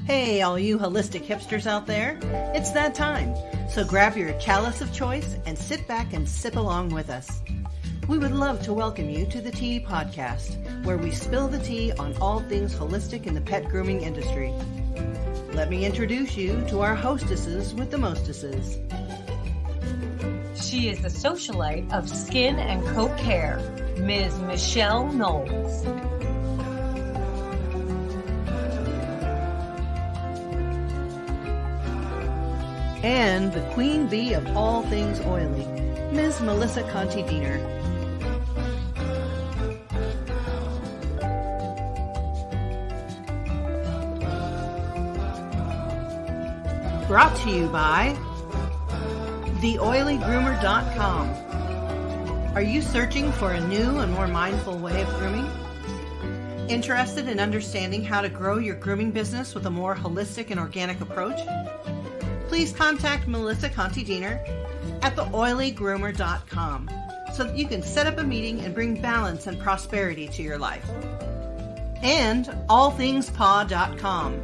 Hey, all you holistic hipsters out there, it's that time. So grab your chalice of choice and sit back and sip along with us. We would love to welcome you to the Tea Podcast, where we spill the tea on all things holistic in the pet grooming industry. Let me introduce you to our hostesses with the mostesses. She is the socialite of skin and coat care, Ms. Michelle Knowles. And the queen bee of all things oily, Ms. Melissa Conti-Diener. Brought to you by TheOilyGroomer.com. Are you searching for a new and more mindful way of grooming? Interested in understanding how to grow your grooming business with a more holistic and organic approach? Please contact Melissa Conti-Diener at TheOilyGroomer.com so that you can set up a meeting and bring balance and prosperity to your life. And AllThingsPaw.com.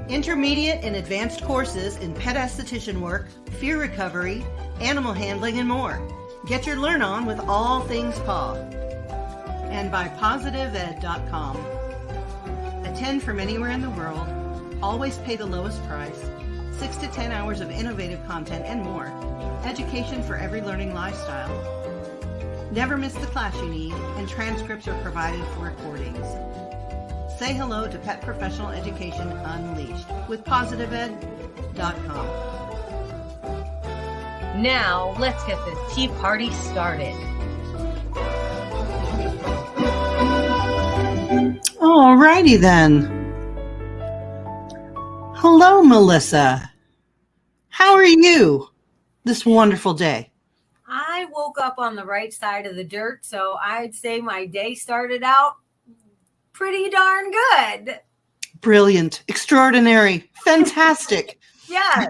Intermediate and advanced courses in pet esthetician work, fear recovery, animal handling, and more. Get your learn on with All Things Paw. And by PositiveEd.com. Attend from anywhere in the world. Always pay the lowest price. 6 to 10 hours of innovative content and more. Education for every learning lifestyle. Never miss the class you need, and transcripts are provided for recordings. Say hello to Pet Professional Education Unleashed with PositiveEd.com. Now, let's get this tea party started. Alrighty then. Hello, Melissa. How are you this wonderful day? I woke up on the right side of the dirt, so I'd say my day started out pretty darn good. Brilliant, extraordinary, fantastic. Yes.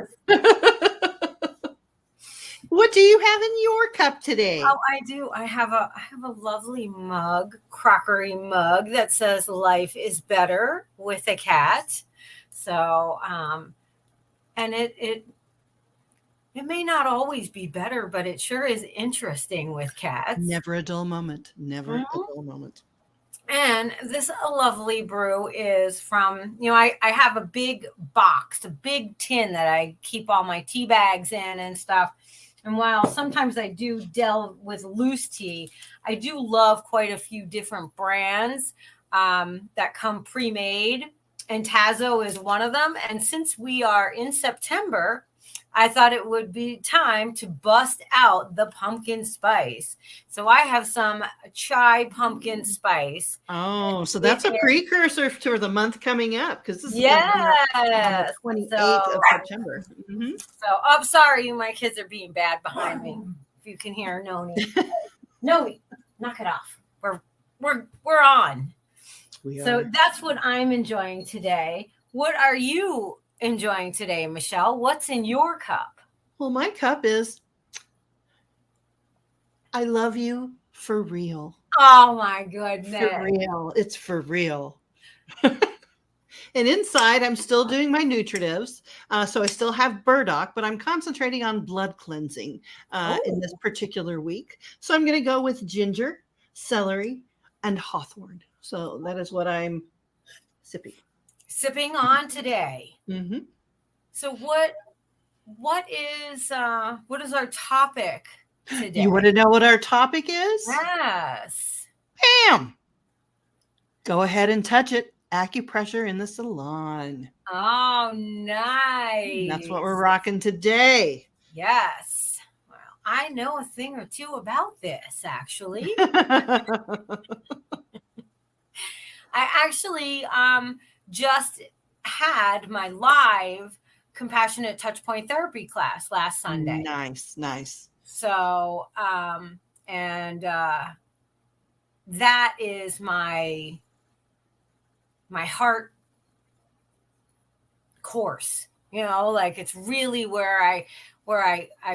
What do you have in your cup today? Oh, I do. I have a lovely mug, crockery mug that says "Life is better with a cat." So, and it may not always be better, but it sure is interesting with cats. Never a dull moment. Never a dull moment. And this lovely brew is from, I have a big box, a big tin that I keep all my tea bags in and stuff. And while sometimes I do delve with loose tea, I do love quite a few different brands that come pre-made. And Tazo is one of them. And since we are in September, I thought it would be time to bust out the pumpkin spice. So I have some chai pumpkin spice. Oh, so that's a precursor to the month coming up, because this is the 28th of September. Mm-hmm. So I'm sorry, my kids are being bad behind me. If you can hear Noni. Noni, knock it off. We're on. So that's what I'm enjoying today. What are you enjoying today, Michelle? What's in your cup? Well, my cup is I love you for real. Oh, my goodness. For real. It's for real. And inside, I'm still doing my nutritives. So I still have burdock, but I'm concentrating on blood cleansing in this particular week. So I'm going to go with ginger, celery, and hawthorn. So that is what I'm sipping on today. Mm-hmm. So what is our topic today? You want to know what our topic is? Yes. Bam! Go ahead and touch it. Acupressure in the salon. Oh, nice. That's what we're rocking today. Yes. Well, I know a thing or two about this, actually. I actually just had my live compassionate touchpoint therapy class last Sunday. Nice. So, that is my heart course, like it's really where I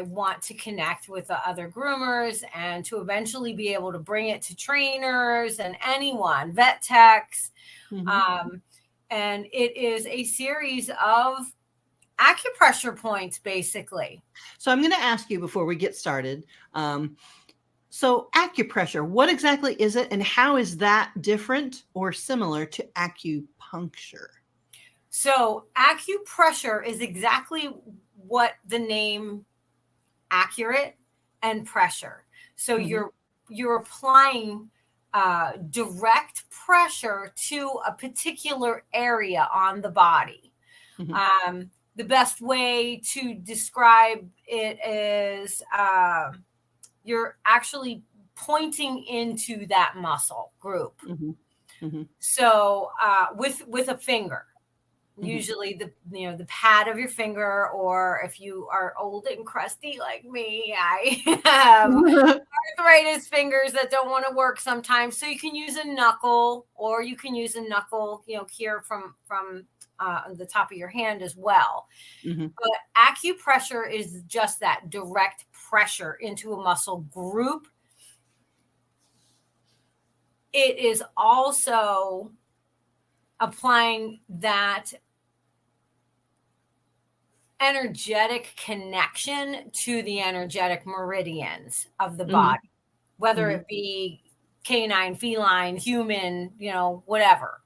want to connect with the other groomers and to eventually be able to bring it to trainers and anyone, vet techs, And it is a series of acupressure points, basically. So I'm going to ask you before we get started. So acupressure, what exactly is it, and how is that different or similar to acupuncture? So acupressure is exactly what the name accurate and pressure. So you're applying direct pressure to a particular area on the body. The best way to describe it is you're actually pointing into that muscle group. So with a finger, usually the pad of your finger, or if you are old and crusty like me, I have arthritis fingers that don't want to work sometimes. So you can use a knuckle, or you can use a knuckle, here from the top of your hand as well. But acupressure is just that direct pressure into a muscle group. It is also applying that energetic connection to the energetic meridians of the body, whether it be canine, feline, human, whatever.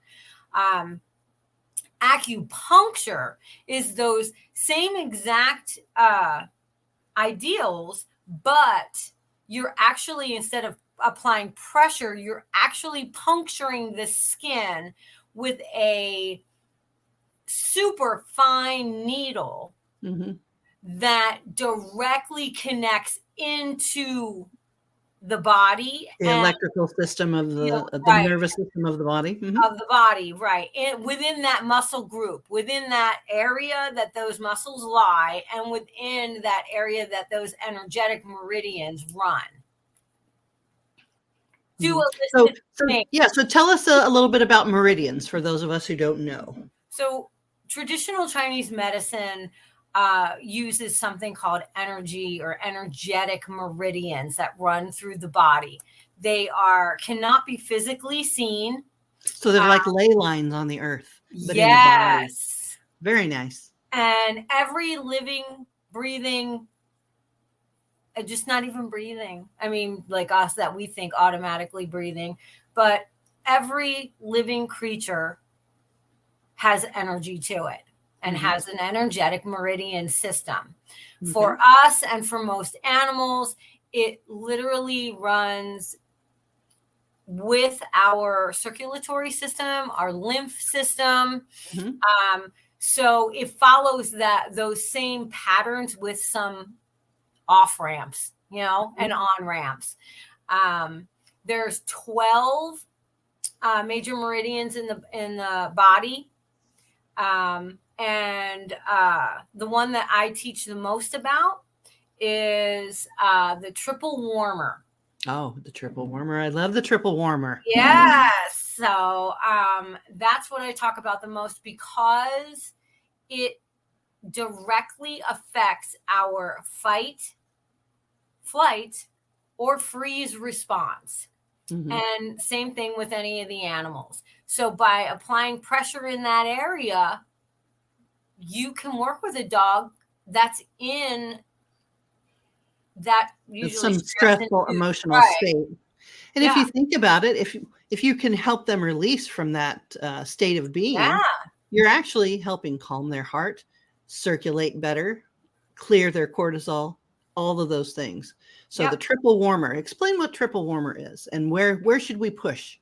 Acupuncture is those same exact ideals, but you're actually, instead of applying pressure, you're actually puncturing the skin with a super fine needle that directly connects into the body, the electrical system of the nervous system of the body. Of the body, right. And within that muscle group, within that area that those muscles lie, and within that area that those energetic meridians run. So tell us a little bit about meridians for those of us who don't know. So traditional Chinese medicine uses something called energy or energetic meridians that run through the body. They cannot be physically seen. So they're like ley lines on the earth, but in the body. Very nice. And every living, breathing, just not even breathing, I mean, like us that we think automatically breathing, but every living creature has energy to it and has an energetic meridian system. For us and for most animals, it literally runs with our circulatory system, our lymph system. So it follows those same patterns with some off ramps, and on ramps. There's 12 major meridians in the body. And the one that I teach the most about is the triple warmer. Oh, the triple warmer. I love the triple warmer. Yes. So that's what I talk about the most, because it directly affects our fight, flight, or freeze response. And same thing with any of the animals. So by applying pressure in that area, you can work with a dog that's in that usually some stressful emotional state. And if you think about it, if you can help them release from that state of being, you're actually helping calm their heart, circulate better, clear their cortisol, all of those things. So the triple warmer, explain what triple warmer is and where should we push?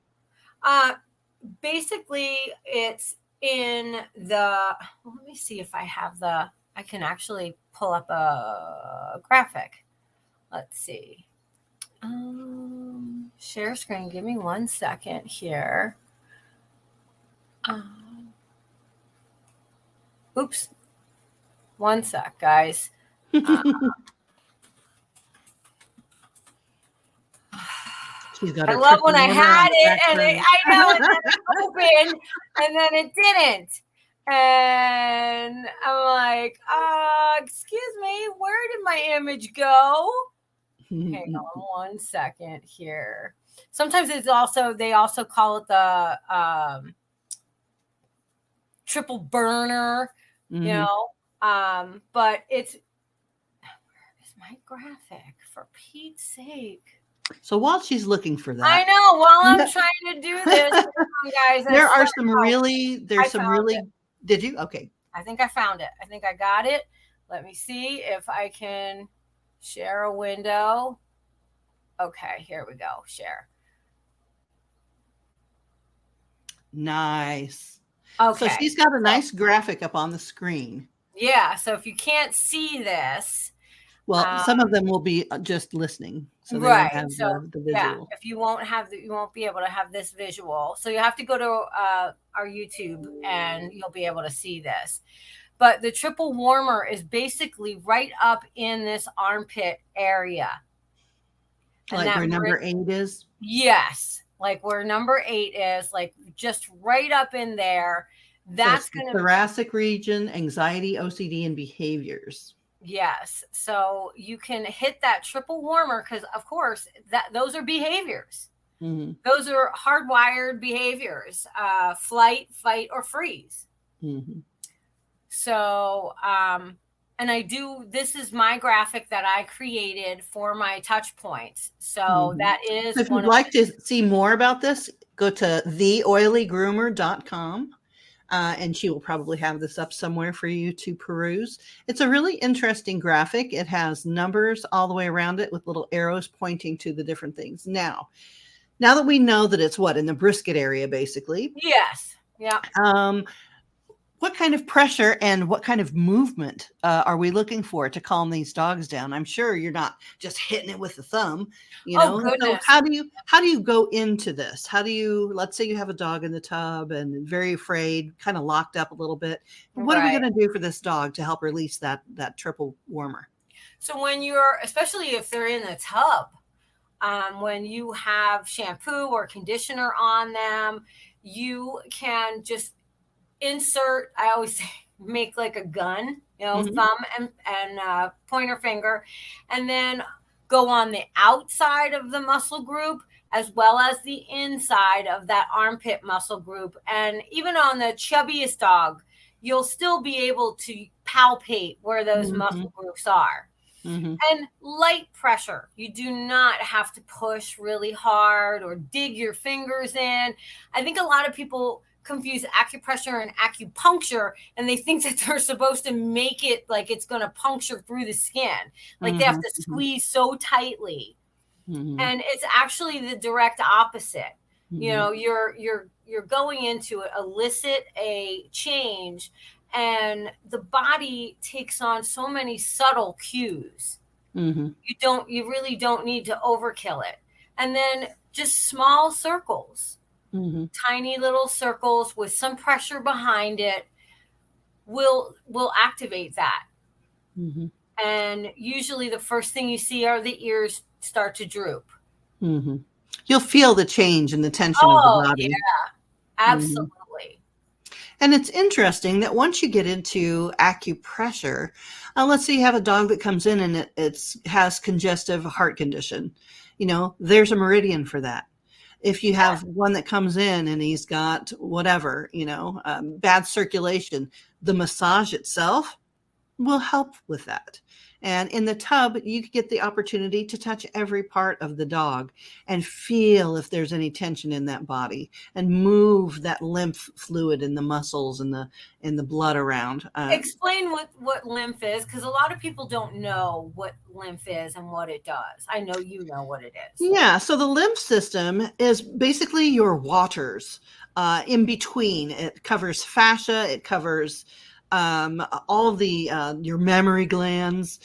Basically, it's in let me see if I have I can actually pull up a graphic. Let's see. Share screen. Give me 1 second here. Oops. 1 sec, guys. I love when I had it and I know and then it opened and then it didn't. And I'm like, excuse me, where did my image go? Hang on 1 second here. Sometimes they also call it the triple burner, Mm-hmm. but it's my graphic, for Pete's sake. So while she's looking for I that, know. While I'm trying to do this, guys, there are some really, I found it. did you? Okay. I think I found it. I think I got it. Let me see if I can share a window. Okay, here we go. Share. Nice. So Okay. she's got a nice graphic up on the screen. Yeah. So if you can't see this, Well, some of them will be just listening, so they won't right. have So the yeah, visual. if you won't have you won't be able to have this visual. So you have to go to our YouTube and you'll be able to see this. But the triple warmer is basically right up in this armpit area. And like where number 8 is? Yes. Like where number 8 is, like just right up in there. That's going to thoracic region, anxiety, OCD, and behaviors. Yes. So you can hit that triple warmer because, of course, those are behaviors. Mm-hmm. Those are hardwired behaviors: flight, fight, or freeze. Mm-hmm. So, and this is my graphic that I created for my touch points. So that is. If you'd like to see more about this, go to theoilygroomer.com. And she will probably have this up somewhere for you to peruse. It's a really interesting graphic. It has numbers all the way around it with little arrows pointing to the different things. Now that we know that it's in the brisket area, basically. Yes. Yeah. What kind of pressure and what kind of movement are we looking for to calm these dogs down? I'm sure you're not just hitting it with the thumb, Oh, goodness. So how do you go into this? Let's say you have a dog in the tub and very afraid, kind of locked up a little bit. What are we going to do for this dog to help release that triple warmer? So especially if they're in the tub, when you have shampoo or conditioner on them, you can just insert, I always say, make like a gun, mm-hmm. thumb and pointer finger, and then go on the outside of the muscle group as well as the inside of that armpit muscle group. And even on the chubbiest dog, you'll still be able to palpate where those mm-hmm. muscle groups are. Mm-hmm. And light pressure. You do not have to push really hard or dig your fingers in. I think a lot of people confuse acupressure and acupuncture, and they think that they're supposed to make it like it's going to puncture through the skin. Like mm-hmm. they have to squeeze so tightly. Mm-hmm. And it's actually the direct opposite. Mm-hmm. You're going in to elicit a change, and the body takes on so many subtle cues. Mm-hmm. You really don't need to overkill it. And then just small circles. Mm-hmm. Tiny little circles with some pressure behind it will activate that. Mm-hmm. And usually the first thing you see are the ears start to droop. Mm-hmm. You'll feel the change in the tension of the body. Yeah, absolutely. Mm-hmm. And it's interesting that once you get into acupressure, let's say you have a dog that comes in and it has congestive heart condition. There's a meridian for that. If you have one that comes in and he's got whatever, bad circulation, the massage itself will help with that. And in the tub, you get the opportunity to touch every part of the dog and feel if there's any tension in that body and move that lymph fluid in the muscles and the blood around. Explain what lymph is, because a lot of people don't know what lymph is and what it does. I know you know what it is. Yeah, so the lymph system is basically your waters in between. It covers fascia, it covers all the your mammary glands,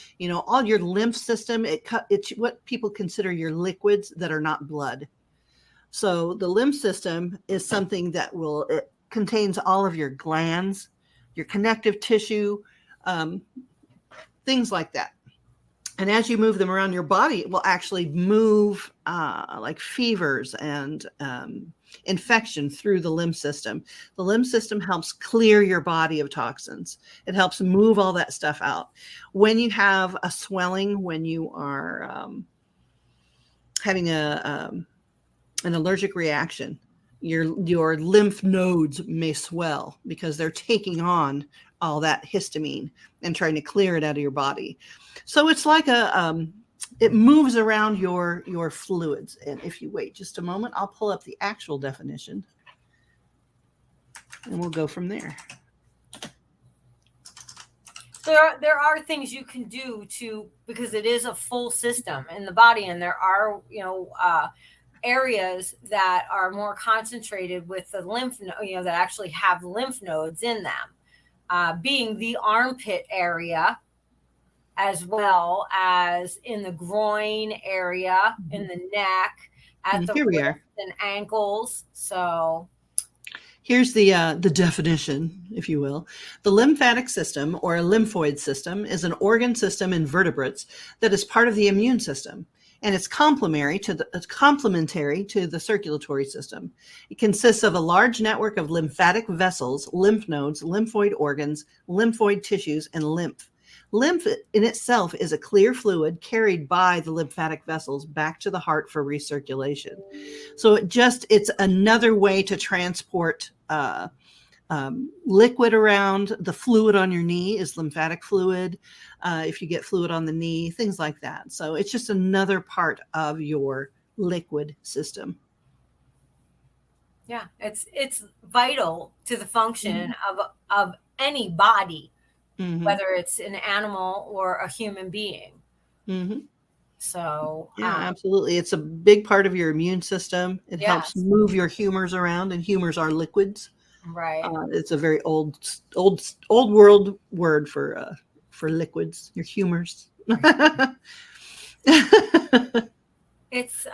all your lymph system. It's what people consider your liquids that are not blood. So the lymph system is something that it contains all of your glands, your connective tissue, things like that. And as you move them around your body, it will actually move like fevers and infection through the lymph system. The lymph system helps clear your body of toxins. It helps move all that stuff out. When you have a swelling, when you are having an allergic reaction your lymph nodes may swell because they're taking on all that histamine and trying to clear it out of your body. So it's like it moves around your fluids. And if you wait just a moment, I'll pull up the actual definition and we'll go from there. There are things you can do because it is a full system in the body, and there are areas that are more concentrated with the lymph, that actually have lymph nodes in them, being the armpit area, as well as in the groin area, in the neck, at the wrists and ankles. So here's the definition, if you will. The lymphatic system, or a lymphoid system, is an organ system in vertebrates that is part of the immune system, and it's complementary to the circulatory system. It consists of a large network of lymphatic vessels, lymph nodes, lymphoid organs, lymphoid tissues, and lymph. Lymph in itself is a clear fluid carried by the lymphatic vessels back to the heart for recirculation. So it's another way to transport liquid around. The fluid on your knee is lymphatic fluid. If you get fluid on the knee, things like that. So it's just another part of your liquid system. Yeah, it's vital to the function of any body, whether it's an animal or a human being. So yeah, absolutely. It's a big part of your immune system. It helps move your humors around, and humors are liquids. Right. It's a very old world word for liquids. Your humors. It's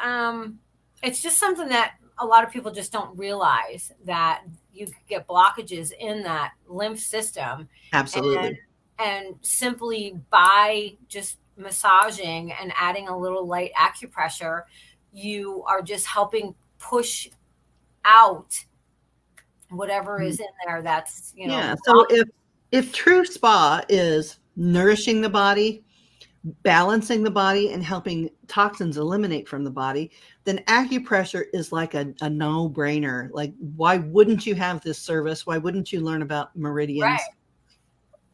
just something that a lot of people just don't realize, that you get blockages in that lymph system. Absolutely. And simply by just massaging and adding a little light acupressure, you are just helping push out whatever is in there that's, So if true spa is nourishing the body, balancing the body, and helping toxins eliminate from the body, then acupressure is like a no-brainer. Like, why wouldn't you have this service? Why wouldn't you learn about meridians? Right.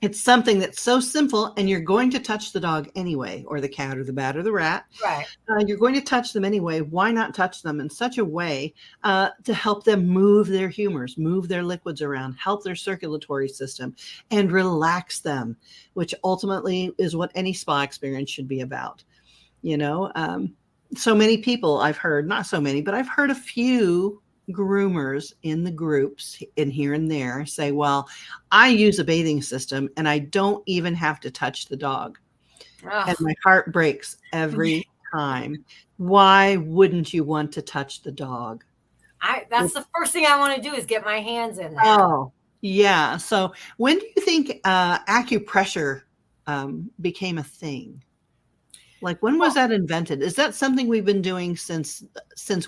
It's something that's so simple, and you're going to touch the dog anyway, or the cat or the bat or the rat. Right. You're going to touch them anyway. Why not touch them in such a way to help them move their humors, move their liquids around, help their circulatory system, and relax them, which ultimately is what any spa experience should be about. So many people I've heard, not so many, but I've heard a few groomers in the groups and here and there say, well, I use a bathing system and I don't even have to touch the dog. And my heart breaks every time. Why wouldn't you want to touch the dog? That's the first thing I want to do, is get my hands in there. Oh, yeah. So when do you think acupressure became a thing? Like, when was that invented? Is that something we've been doing since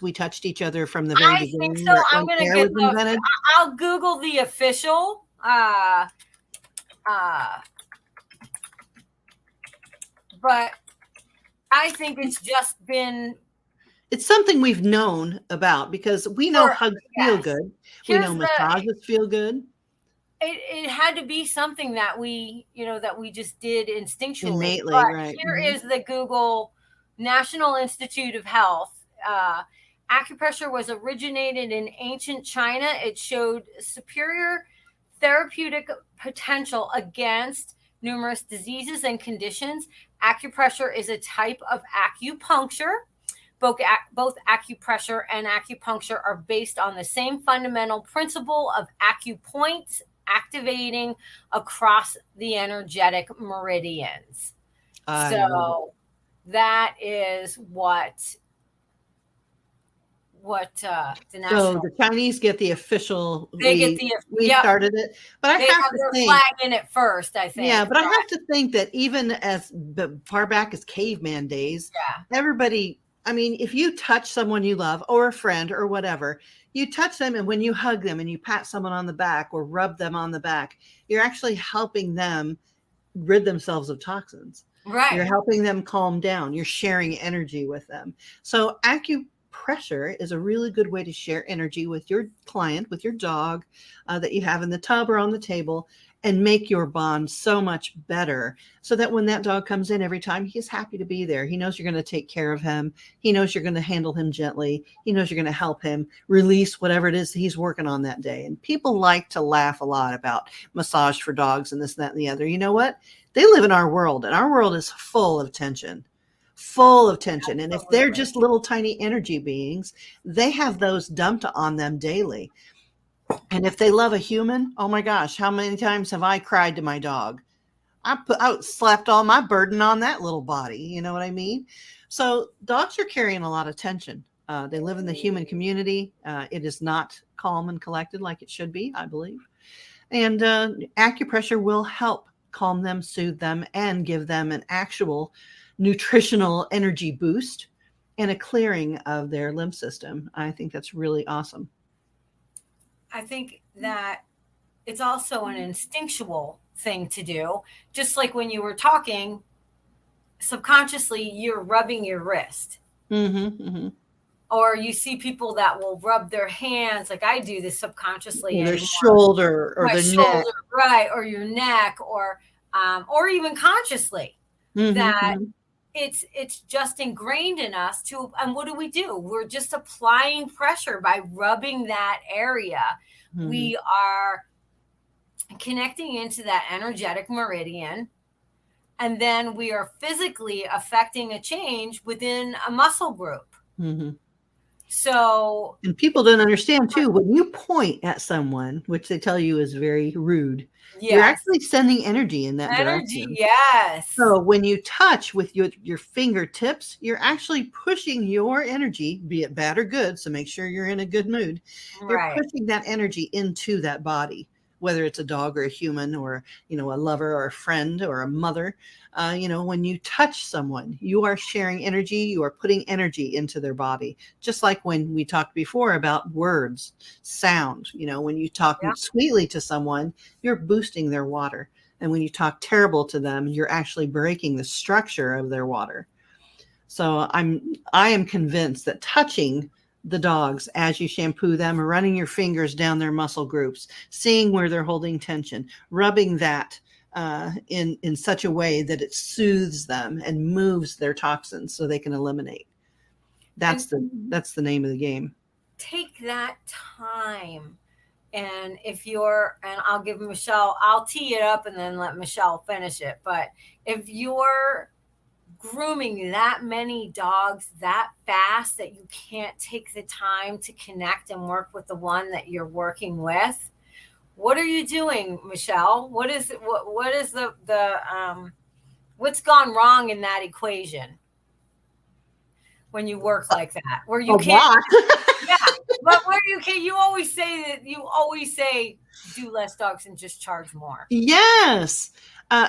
we touched each other from the very beginning? I think so. I'm going to I'll Google the official but I think it's just been. It's something we've known about, because we know hugs feel good. We know massages feel good. It had to be something that we just did instinctually. Innately, but right. Here is the Google National Institute of Health. Acupressure was originated in ancient China. It showed superior therapeutic potential against numerous diseases and conditions. Acupressure is a type of acupuncture. Both acupressure and acupuncture are based on the same fundamental principle of acupoints activating across the energetic meridians. So that is what the national. So the Chinese get the official. We started it, but I have to think, flag in it first, I think. Yeah, but I have to think that even as far back as caveman days, everybody. I mean, if you touch someone you love, or a friend, or whatever, you touch them, and when you hug them and you pat someone on the back or rub them on the back, you're actually helping them rid themselves of toxins. Right. You're helping them calm down. You're sharing energy with them. So Acupressure is a really good way to share energy with your client, with your dog that you have in the tub or on the table, and make your bond so much better so that when that dog comes in every time, he's happy to be there. He knows you're going to take care of him. He knows you're going to handle him gently. He knows you're going to help him release whatever it is he's working on that day. And people like to laugh a lot about massage for dogs and this, that, and the other. You know what? They live in our world, and our world is full of tension. Full of tension. And if they're just little tiny energy beings, they have those dumped on them daily. And if they love a human, oh my gosh, how many times have I cried to my dog? I slapped all my burden on that little body. You know what I mean? So dogs are carrying a lot of tension. They live in the human community. It is not calm and collected like it should be, I believe. And acupressure will help calm them, soothe them, and give them an actual nutritional energy boost and a clearing of their lymph system. I think that's really awesome. I think that it's also an instinctual thing to do. Just like when you were talking, subconsciously, you're rubbing your wrist. Mm-hmm, mm-hmm. Or you see people that will rub their hands, like I do this subconsciously. Or their shoulder or their neck. Right, or your neck, or even consciously. Mm-hmm, that mm-hmm. It's just ingrained in us to, and what do? We're just applying pressure by rubbing that area. Mm-hmm. We are connecting into that energetic meridian, and then we are physically affecting a change within a muscle group. Mm-hmm. So, and people don't understand too, when you point at someone, which they tell you is very rude, yes, you're actually sending energy in that direction. Yes. So when you touch with your fingertips, you're actually pushing your energy, be it bad or good. So make sure you're in a good mood. You're pushing that energy into that body, whether it's a dog or a human or, a lover or a friend or a mother. When you touch someone, you are sharing energy. You are putting energy into their body. Just like when we talked before about words, sound, when you talk sweetly to someone, you're boosting their water. And when you talk terrible to them, you're actually breaking the structure of their water. So I am convinced that touching the dogs as you shampoo them, or running your fingers down their muscle groups, seeing where they're holding tension, rubbing that in such a way that it soothes them and moves their toxins so they can eliminate. That's the name of the game. Take that time. And and I'll give Michelle, I'll tee it up and then let Michelle finish it. But if you're grooming that many dogs that fast that you can't take the time to connect and work with the one that you're working with, what are you doing, Michelle? What is what's gone wrong in that equation when you work like that? Where you can't, yeah, but where you always say do less dogs and just charge more. Yes.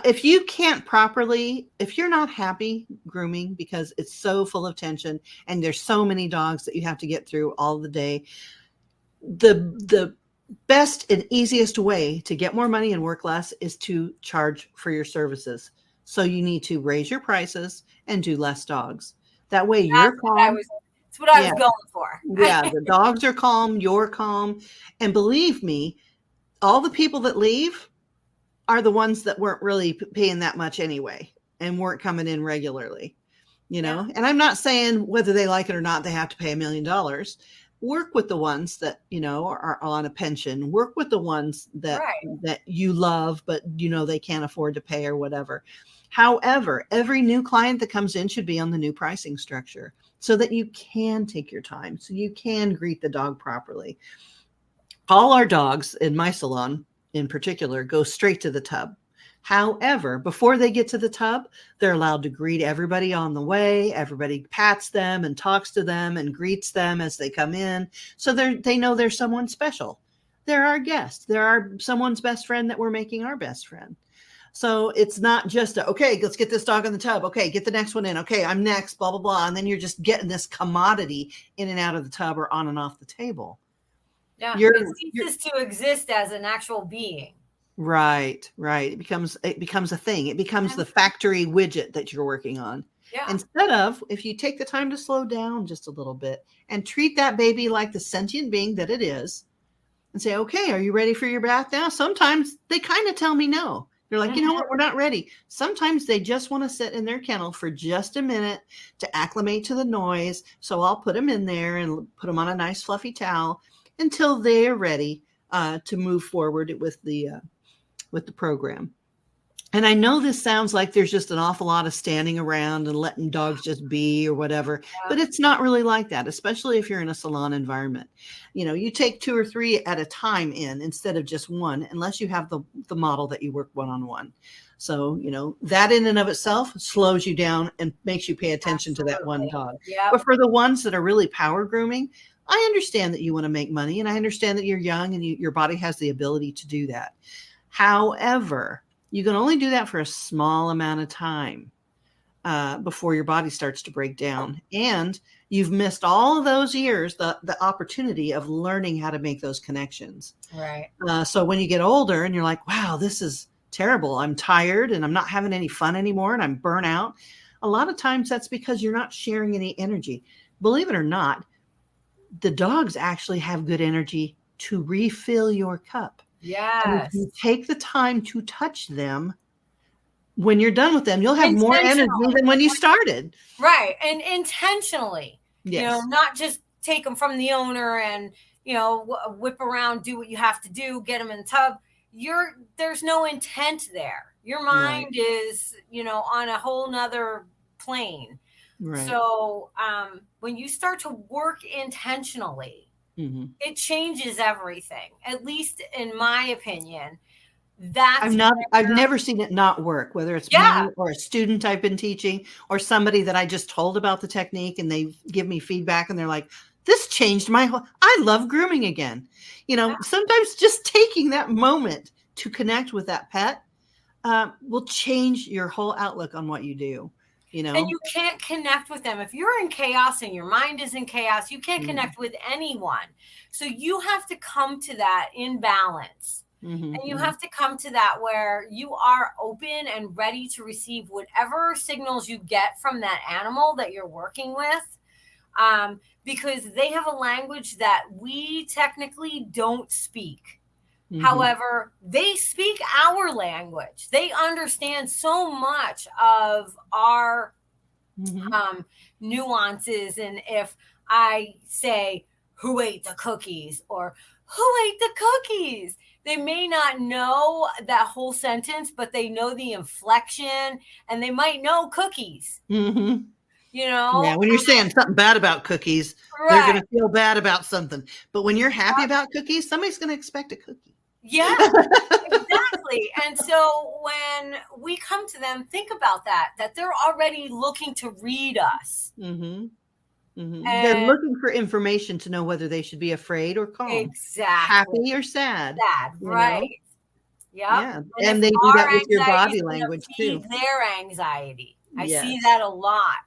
If you can't properly, if you're not happy grooming because it's so full of tension and there's so many dogs that you have to get through all the day, the best and easiest way to get more money and work less is to charge for your services. So you need to raise your prices and do less dogs. That way you're calm. That's what I was going for. Yeah, the dogs are calm, you're calm. And believe me, all the people that leave are the ones that weren't really paying that much anyway and weren't coming in regularly, And I'm not saying whether they like it or not, they have to pay $1 million. Work with the ones that, are on a pension. Work with the ones that you love, but, they can't afford to pay or whatever. However, every new client that comes in should be on the new pricing structure so that you can take your time, so you can greet the dog properly. All our dogs in my salon in particular go straight to the tub. However, before they get to the tub, they're allowed to greet everybody on the way. Everybody pats them and talks to them and greets them as they come in. So they know there's someone special. They're our guest. They're someone's best friend that we're making our best friend. So it's not just, okay, let's get this dog in the tub. Okay, get the next one in. Okay, I'm next, blah, blah, blah. And then you're just getting this commodity in and out of the tub or on and off the table. Yeah, it ceases to exist as an actual being. Right. It becomes a thing. It becomes the factory widget that you're working on. Yeah. Instead of, if you take the time to slow down just a little bit and treat that baby like the sentient being that it is, and say, okay, are you ready for your bath now? Sometimes they kind of tell me no. They're like, you know Mhm. what, we're not ready. Sometimes they just want to sit in their kennel for just a minute to acclimate to the noise. So I'll put them in there and put them on a nice fluffy towel until they're ready to move forward with the program. And I know this sounds like there's just an awful lot of standing around and letting dogs just be or whatever, Yeah. but it's not really like that, especially if you're in a salon environment. You know, you take 2 or 3 at a time in instead of just one, unless you have the model that you work one-on-one. So, you know, that in and of itself slows you down and makes you pay attention to that one Absolutely. dog. Yep. But for the ones that are really power grooming, I understand that you want to make money and I understand that you're young and your body has the ability to do that. However, you can only do that for a small amount of time before your body starts to break down. And you've missed all of those years, the opportunity of learning how to make those connections. Right. So when you get older and you're like, wow, this is terrible. I'm tired and I'm not having any fun anymore and I'm burnt out. A lot of times that's because you're not sharing any energy. Believe it or not, the dogs actually have good energy to refill your cup. And if Yes. you take the time to touch them, when you're done with them, you'll have more energy Intentionally. than when you started. Right. And intentionally, Yes. not just take them from the owner and, whip around, do what you have to do, get them in the tub. There's no intent there. Your Right. mind is, on a whole nother plane. Right. So when you start to work intentionally, Mm-hmm. it changes everything, at least in my opinion. I've never seen it not work, whether it's Yeah. me or a student I've been teaching or somebody that I just told about the technique and they give me feedback and they're like, this changed I love grooming again. You know, sometimes just taking that moment to connect with that pet will change your whole outlook on what you do, you And know? you can't connect with them. If you're in chaos and your mind is in chaos, you can't Mm-hmm. connect with anyone. So you have to come to that in balance. Mm-hmm. And you have to come to that where you are open and ready to receive whatever signals you get from that animal that you're working with. Because they have a language that we technically don't speak. Mm-hmm. However, they speak our language. They understand so much of our nuances. And if I say, who ate the cookies or who ate the cookies, they may not know that whole sentence, but they know the inflection and they might know cookies, Mm-hmm. you Yeah, know? when you're saying something bad about cookies, they're Right. going to feel bad about something. But when you're happy about cookies, somebody's going to expect a cookie. Yeah, exactly. And so when we come to them, think about that they're already looking to read us. Mm-hmm. Mm-hmm. They're And looking for information to know whether they should be afraid or calm, exactly. happy or sad, That, you know? right. Yep. Yeah. And if And they do our that with your anxiety is body going to language too. feed their anxiety, I see Yes. that a lot,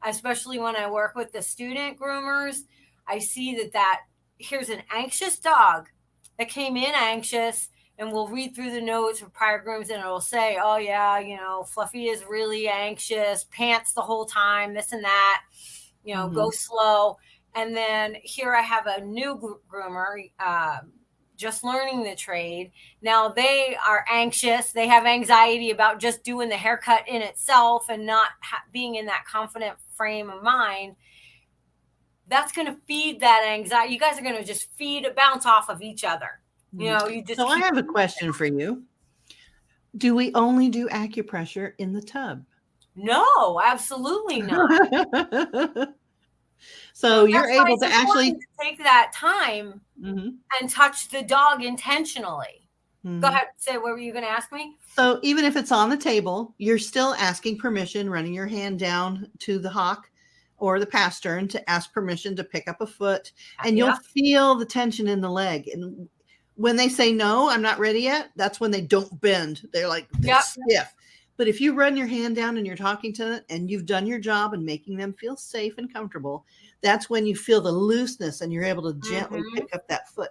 especially when I work with the student groomers. I see that here's an anxious dog that came in anxious, and we'll read through the notes of prior grooms and it'll say, oh, yeah, Fluffy is really anxious, pants the whole time, this and that, go slow. And then here I have a new groomer, just learning the trade. Now they are anxious. They have anxiety about just doing the haircut in itself and not being in that confident frame of mind. That's going to feed that anxiety. You guys are going to just bounce off of each other. You just So I have a question for you. Do we only do acupressure in the tub? No, absolutely not. So you're That's why able it's to actually important to take that time and touch the dog intentionally. Go ahead. Say, what were you going to ask me? So even if it's on the table, you're still asking permission, running your hand down to the hock or the pastern to ask permission to pick up a foot, and you'll feel the tension in the leg. And when they say, no, I'm not ready yet, that's when they don't bend. They're like, they're stiff. But if you run your hand down and you're talking to them and you've done your job and making them feel safe and comfortable, that's when you feel the looseness and you're able to gently pick up that foot.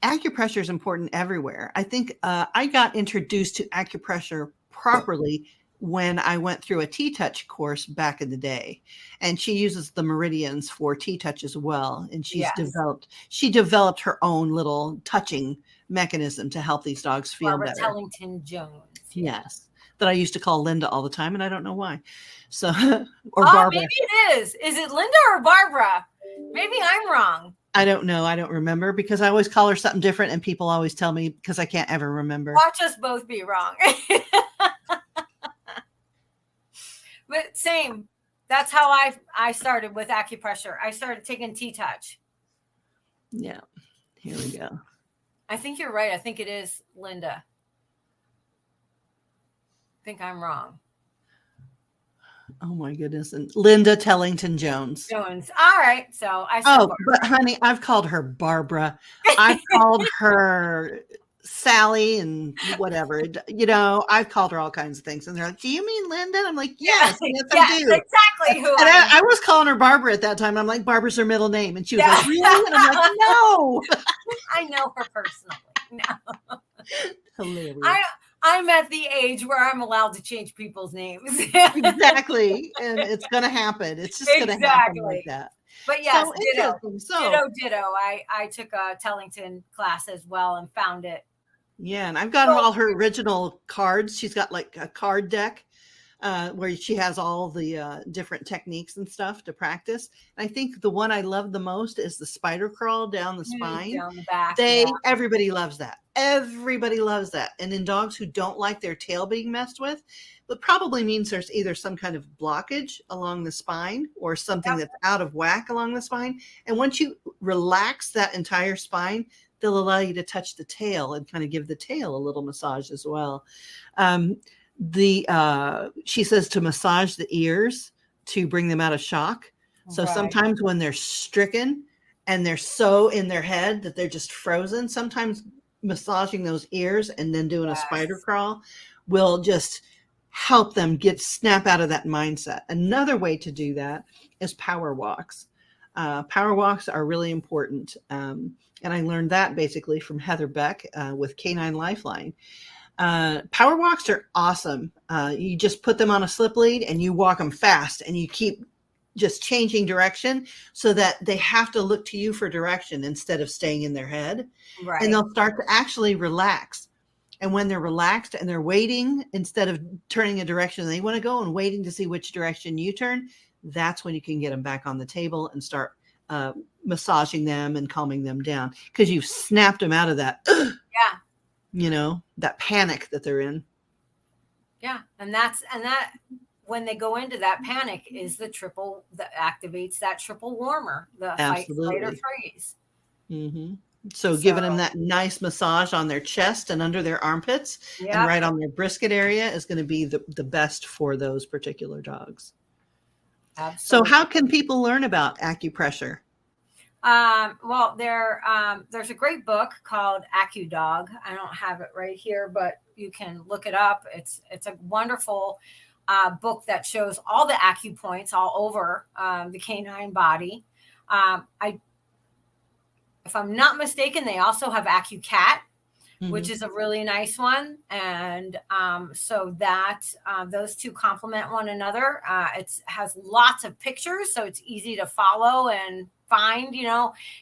Acupressure is important everywhere. I think I got introduced to acupressure properly when I went through a T-touch course back in the day, and she uses the meridians for T-touch as well. And Yes. she developed her own little touching mechanism to help these dogs feel Barbara better. Tellington Jones. Yeah. Yes. That I used to call Linda all the time, and I don't know why. So, or Oh, Barbara. maybe it is. Is it Linda or Barbara? Maybe I'm wrong. I don't know. I don't remember because I always call her something different, and people always tell me because I can't ever remember. Watch us both be wrong. But same. That's how I started with acupressure. I started taking T-touch. Yeah. Here we go. I think you're right. I think it is Linda. I think I'm wrong. Oh my goodness. And Linda Tellington Jones. Jones. All right. So I said Oh, but honey, I've called her Barbara. I've called her Sally and whatever. You know, I've called her all kinds of things. And they're like, do you mean Linda? I'm like, yes, yes, I do. Exactly who And I was calling her Barbara at that time. I'm like, Barbara's her middle name. And she was like, really? And I'm like, no. I know her personally. No. Hilarious. I'm at the age where I'm allowed to change people's names. Exactly. And it's going to happen. It's just going to happen like that. But yes, ditto. Ditto. I took a Tellington class as well and found it. Yeah. And I've got all her original cards. She's got like a card deck where she has all the different techniques and stuff to practice. And I think the one I love the most is the spider crawl down the spine. Down the back. Everybody loves that. Everybody loves that. And in dogs who don't like their tail being messed with, it probably means there's either some kind of blockage along the spine or something that's out of whack along the spine. And once you relax that entire spine, they'll allow you to touch the tail and kind of give the tail a little massage as well. She says to massage the ears to bring them out of shock. So sometimes when they're stricken and they're so in their head that they're just frozen, sometimes massaging those ears and then doing a spider crawl will just help them snap out of that mindset. Another way to do that is power walks. Power walks are really important. And I learned that basically from Heather Beck with Canine Lifeline. Power walks are awesome. You just put them on a slip lead and you walk them fast and you keep just changing direction so that they have to look to you for direction instead of staying in their head. Right. And they'll start to actually relax. And when they're relaxed and they're waiting, instead of turning a direction they want to go and waiting to see which direction you turn, that's when you can get them back on the table and start massaging them and calming them down because you've snapped them out of that. You know, that panic that they're in. Yeah. And that when they go into that panic is the triple that activates that triple warmer, the fight, flight, or freeze. Mm-hmm. So giving them that nice massage on their chest and under their armpits and right on their brisket area is going to be the best for those particular dogs. Absolutely. So how can people learn about acupressure? Well, there's a great book called AcuDog. I don't have it right here, but you can look it up. It's a wonderful book that shows all the acupoints all over the canine body. If I'm not mistaken, they also have AcuCat, which is a really nice one. And so that those two complement one another. It has lots of pictures, so it's easy to follow and find,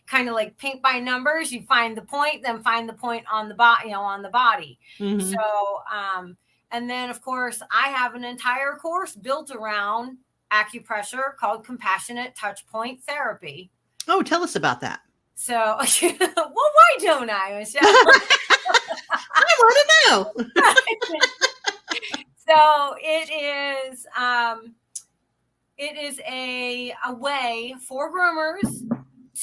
kind of like paint by numbers. You find the point, then find the point on the body, on the body. Mm-hmm. So, and then of course I have an entire course built around acupressure called Compassionate Touchpoint Therapy. Oh, tell us about that. So, well, why don't I, Michelle? I want to know. So it is a way for groomers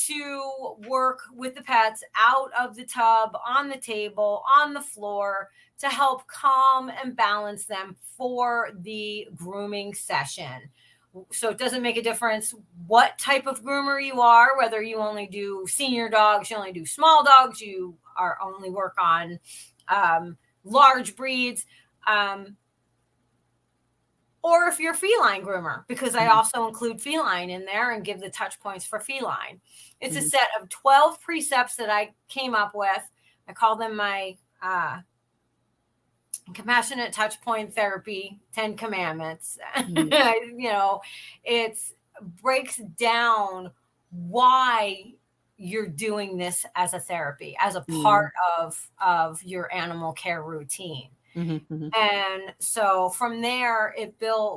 to work with the pets out of the tub, on the table, on the floor, to help calm and balance them for the grooming session. So it doesn't make a difference what type of groomer you are, whether you only do senior dogs, you only do small dogs, you are only work on large breeds, or if you're a feline groomer, because I also include feline in there and give the touch points for feline. It's a set of 12 precepts that I came up with. I call them my compassionate touch point therapy, 10 commandments. Mm-hmm. It's breaks down why you're doing this as a therapy, as a part of your animal care routine. Mm-hmm. And so from there,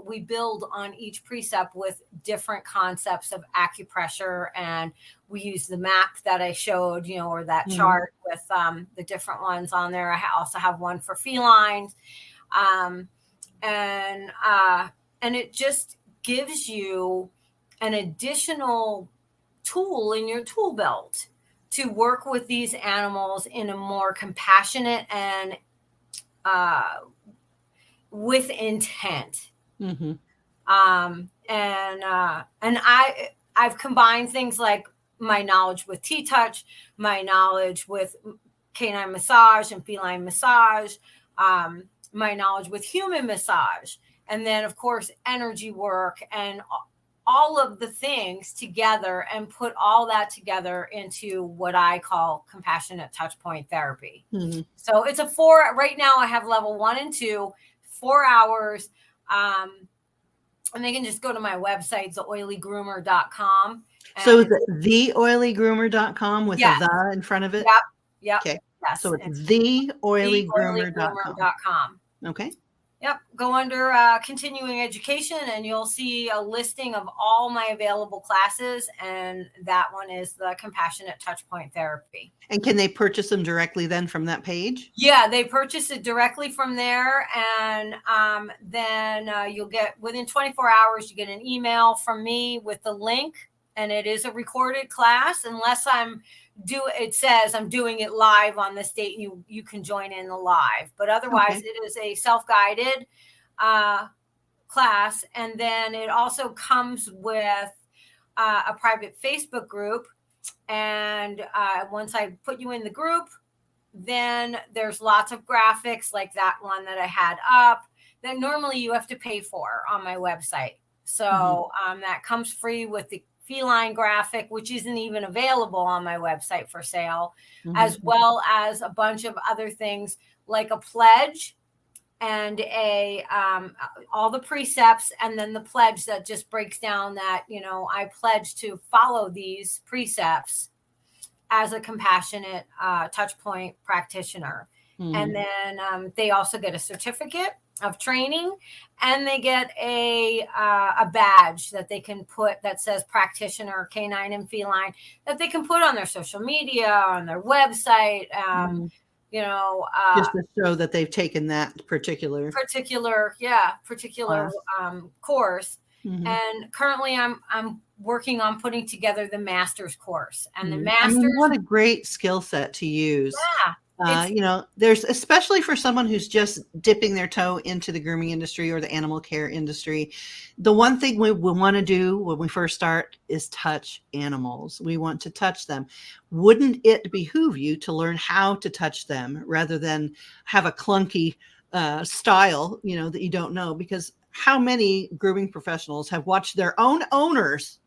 we build on each precept with different concepts of acupressure. And we use the map that I showed, or that chart with the different ones on there. I also have one for felines. And it just gives you an additional tool in your tool belt to work with these animals in a more compassionate and with intent. Mm-hmm. I've combined things like my knowledge with T-touch, my knowledge with canine massage and feline massage, my knowledge with human massage, and then of course energy work and all of the things together, and put all that together into what I call compassionate touch point therapy. Mm-hmm. So it's right now I have level 1 and 2, 4 hours. And they can just go to my website, theoilygroomer.com. So is it theoilygroomer.com with Yes. a the in front of it? Yep. Okay. Yes. So it's theoilygroomer.com. theoilygroomer.com. Okay. Yep. Go under continuing education and you'll see a listing of all my available classes. And that one is the compassionate touch point therapy. And can they purchase them directly then from that page? Yeah, they purchase it directly from there. And then you'll get, within 24 hours, you get an email from me with the link. And it is a recorded class, unless it says I'm doing it live on this date. You can join in the live, but otherwise it is a self-guided class. And then it also comes with a private Facebook group. And once I put you in the group, then there's lots of graphics like that one that I had up that normally you have to pay for on my website. So that comes free with the feline graphic, which isn't even available on my website for sale, as well as a bunch of other things like a pledge and all the precepts, and then the pledge that just breaks down that, I pledge to follow these precepts as a compassionate touch point practitioner. And then they also get a certificate of training, and they get a badge that they can put that says practitioner canine and feline, that they can put on their social media, on their website, just to show that they've taken that particular course. And currently I'm working on putting together the master's course, and the master's, what a great skill set to use. Yeah. There's, especially for someone who's just dipping their toe into the grooming industry or the animal care industry, the one thing we want to do when we first start is touch animals. We want to touch them. Wouldn't it behoove you to learn how to touch them rather than have a clunky style, that you don't know? Because how many grooming professionals have watched their own owners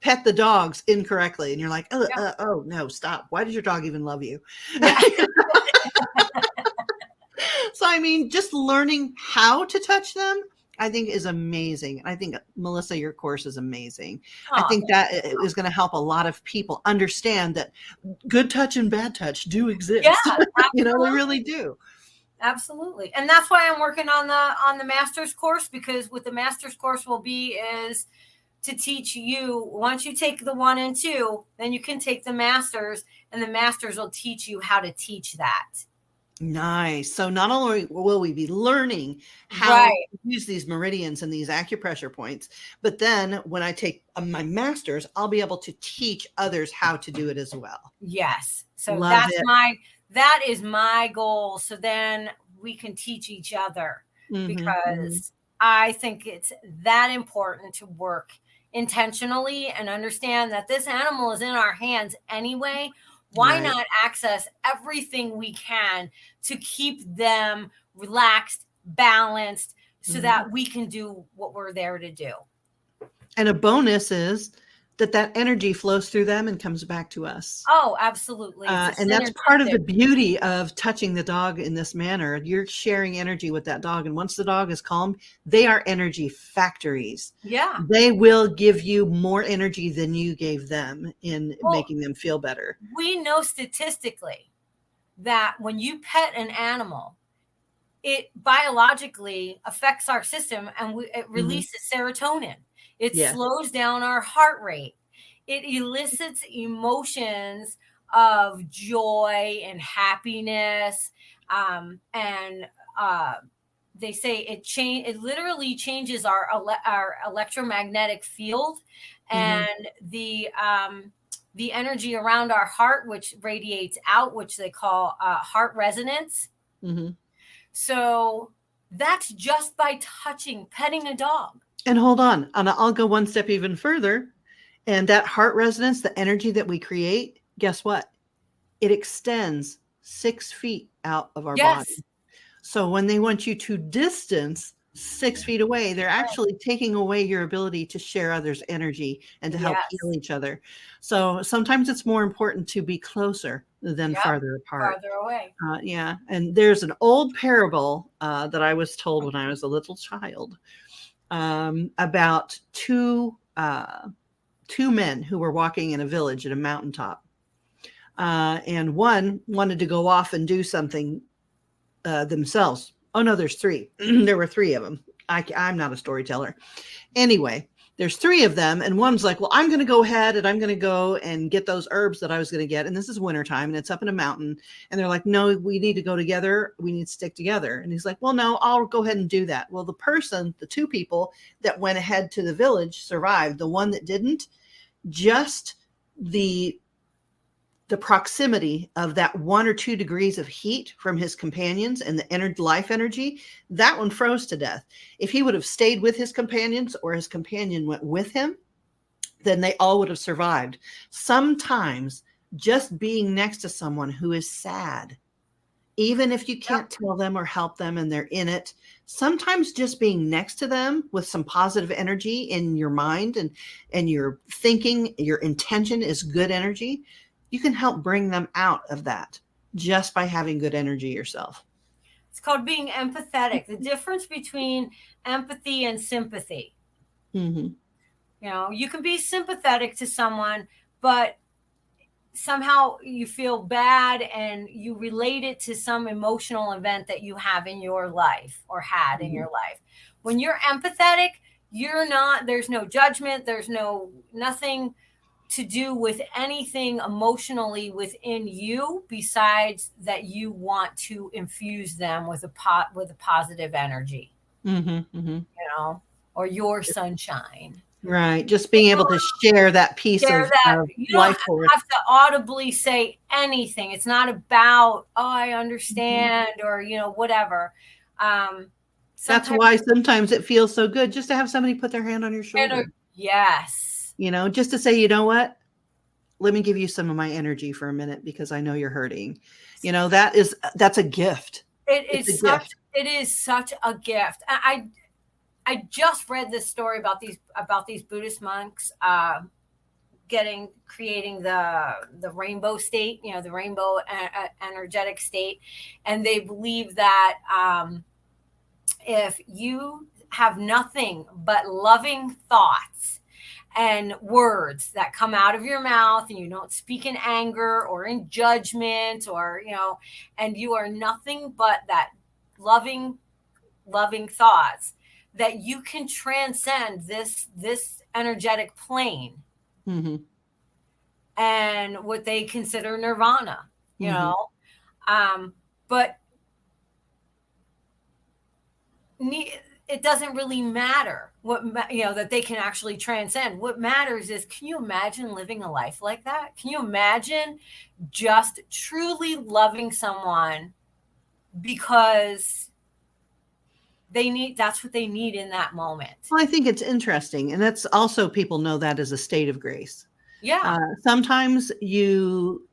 pet the dogs incorrectly, and you're like, oh no, stop. Why does your dog even love you? Yeah. So, just learning how to touch them, I think, is amazing. I think, Melissa, your course is amazing. I think that is going to help a lot of people understand that good touch and bad touch do exist. Yeah, they really do. Absolutely. And that's why I'm working on the master's course, because what the master's course will be is to teach you, once you take the 1 and 2, then you can take the masters, and the masters will teach you how to teach that. Nice. So not only will we be learning how to use these meridians and these acupressure points, but then when I take my masters, I'll be able to teach others how to do it as well. Yes. So that is my goal. So then we can teach each other, because I think it's that important to work intentionally and understand that this animal is in our hands anyway. Why not access everything we can to keep them relaxed, balanced, so that we can do what we're there to do? And a bonus is that energy flows through them and comes back to us. Oh, absolutely. It's a And that's part of synergistic. the beauty of touching the dog in this manner. You're sharing energy with that dog. And once the dog is calm, they are energy factories. Yeah. They will give you more energy than you gave them in Well, making them feel better. we know statistically that when you pet an animal, it biologically affects our system, and it releases serotonin. It Yes. slows down our heart rate. It elicits emotions of joy and happiness. And they say it literally changes our electromagnetic field, and the energy around our heart, which radiates out, which they call heart resonance. So that's just by petting a dog. And hold on, and I'll go one step even further. And that heart resonance, the energy that we create, guess what? It extends 6 feet out of our body. So when they want you to distance 6 feet away, they're actually taking away your ability to share others' energy and to help heal each other. So sometimes it's more important to be closer than farther apart. Farther away. Yeah. And there's an old parable that I was told when I was a little child about two men who were walking in a village at a mountaintop. And one wanted to go off and do something themselves. Oh no, there's 3. There were 3 of them. I'm not a storyteller. Anyway, there's 3 of them, and one's like, well, I'm going to go ahead and I'm going to go and get those herbs that I was going to get. And this is wintertime and it's up in a mountain. And they're like, no, we need to go together. We need to stick together. And he's like, well, no, I'll go ahead and do that. Well, the 2 people that went ahead to the village survived. The one that didn't, just the proximity of that 1 or 2 degrees of heat from his companions and the life energy, that one froze to death. If he would have stayed with his companions or his companion went with him, then they all would have survived. Sometimes just being next to someone who is sad, even if you can't tell them or help them and they're in it, sometimes just being next to them with some positive energy in your mind and your thinking, your intention is good energy, you can help bring them out of that just by having good energy yourself. It's called being empathetic. The difference between empathy and sympathy. You know, you can be sympathetic to someone, but somehow you feel bad and you relate it to some emotional event that you have in your life or had in your life. When you're empathetic, there's no judgment. There's nothing to do with anything emotionally within you besides that you want to infuse them with a positive energy, you know, or your sunshine. Right. Just being able to share that piece of you don't life have to audibly say anything. It's not about, oh, I understand, or, you know, whatever. That's why sometimes it feels so good just to have somebody put their hand on your shoulder. Yes. You know, just to say, you know what? Let me give you some of my energy for a minute because I know you're hurting. You know, that's a gift. It is such a gift. I just read this story about these Buddhist monks creating the rainbow state, you know, the rainbow energetic state, and they believe that if you have nothing but loving thoughts and words that come out of your mouth, and you don't speak in anger or in judgment, or, you know, and you are nothing but that loving thoughts, that you can transcend this energetic plane and what they consider nirvana, you know, but it doesn't really matter that they can actually transcend. What matters is, can you imagine living a life like that? Can you imagine just truly loving someone because that's what they need in that moment? Well, I think it's interesting. And that's also, people know that as a state of grace. Yeah. Sometimes you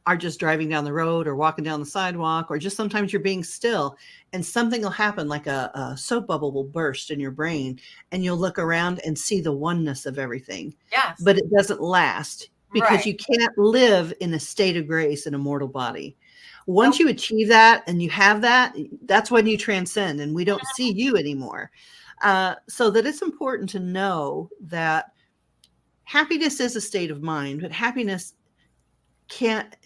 are just driving down the road or walking down the sidewalk, or just sometimes you're being still and something will happen, like a soap bubble will burst in your brain and you'll look around and see the oneness of everything. Yes. But it doesn't last because Right. you can't live in a state of grace in a mortal body. Once Nope. you achieve that and you have that, that's when you transcend and we don't see you anymore. So that it's important to know that happiness is a state of mind, but happiness can't